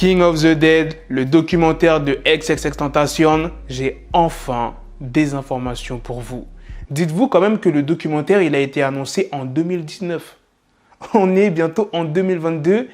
King of the Dead, le documentaire de XXXTentacion, j'ai enfin des informations pour vous. Dites-vous quand même que le documentaire, il a été annoncé en 2019. On est bientôt en 2022,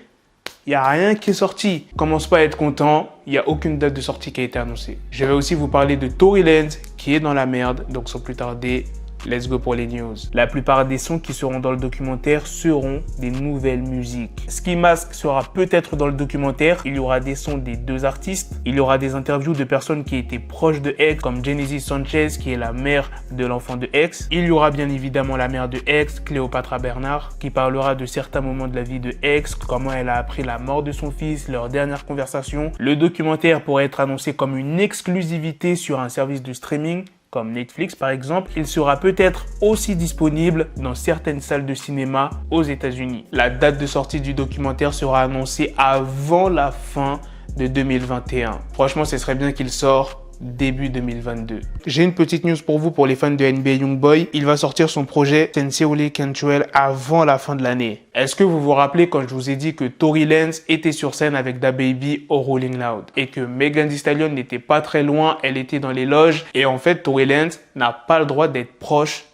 il n'y a rien qui est sorti. Commence pas à être content, il n'y a aucune date de sortie qui a été annoncée. Je vais aussi vous parler de Tory Lanez qui est dans la merde, donc sans plus tarder, let's go pour les news. La plupart des sons qui seront dans le documentaire seront des nouvelles musiques. Ski Mask sera peut-être dans le documentaire. Il y aura des sons des deux artistes. Il y aura des interviews de personnes qui étaient proches de X, comme Genesis Sanchez, qui est la mère de l'enfant de X. Il y aura bien évidemment la mère de X, Cléopatra Bernard, qui parlera de certains moments de la vie de X, comment elle a appris la mort de son fils, leur dernière conversation. Le documentaire pourrait être annoncé comme une exclusivité sur un service de streaming, comme Netflix par exemple. Il sera peut-être aussi disponible dans certaines salles de cinéma aux États-Unis. La date de sortie du documentaire sera annoncée avant la fin de 2021. Franchement, ce serait bien qu'il sorte début 2022. J'ai une petite news pour vous pour les fans de NBA Youngboy. Il va sortir son projet Sincerely Cantrell avant la fin de l'année. Est-ce que vous vous rappelez quand je vous ai dit que Tory Lanez était sur scène avec DaBaby au Rolling Loud et que Megan Thee Stallion n'était pas très loin, elle était dans les loges et en fait Tory Lanez n'a pas le droit d'être proche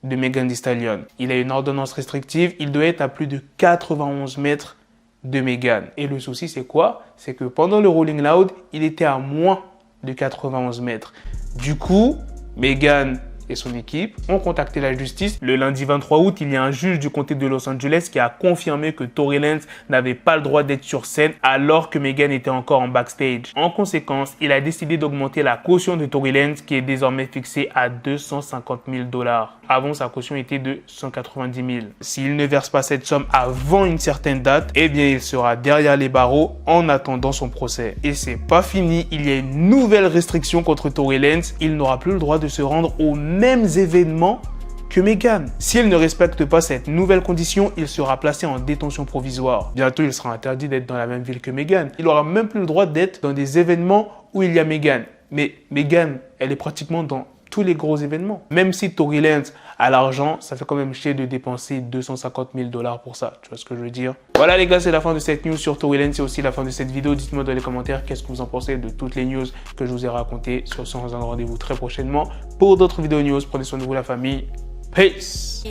de Megan Thee Stallion. Il a une ordonnance restrictive, il doit être à plus de 91 mètres de Megan. Et le souci c'est quoi? C'est que pendant le Rolling Loud, il était à moins de 91 mètres. Du coup, Megan et son équipe ont contacté la justice. Le lundi 23 août, il y a un juge du comté de Los Angeles qui a confirmé que Tory Lanez n'avait pas le droit d'être sur scène alors que Megan était encore en backstage. En conséquence, il a décidé d'augmenter la caution de Tory Lanez qui est désormais fixée à 250 000 $. Avant, sa caution était de 190 000. S'il ne verse pas cette somme avant une certaine date, eh bien, il sera derrière les barreaux en attendant son procès. Et c'est pas fini, il y a une nouvelle restriction contre Tory Lanez. Il n'aura plus le droit de se rendre aux mêmes événements que Megan. S'il ne respecte pas cette nouvelle condition, il sera placé en détention provisoire. Bientôt, il sera interdit d'être dans la même ville que Megan. Il n'aura même plus le droit d'être dans des événements où il y a Megan. Mais Megan, elle est pratiquement dans tous les gros événements. Même si Tory Lanez a l'argent, ça fait quand même chier de dépenser 250 000 $ pour ça. Tu vois ce que je veux dire? Voilà les gars, c'est la fin de cette news sur Tory Lanez. C'est aussi la fin de cette vidéo. Dites-moi dans les commentaires qu'est-ce que vous en pensez de toutes les news que je vous ai racontées. Sur ce, on se donne rendez-vous très prochainement pour d'autres vidéos news. Prenez soin de vous la famille. Peace.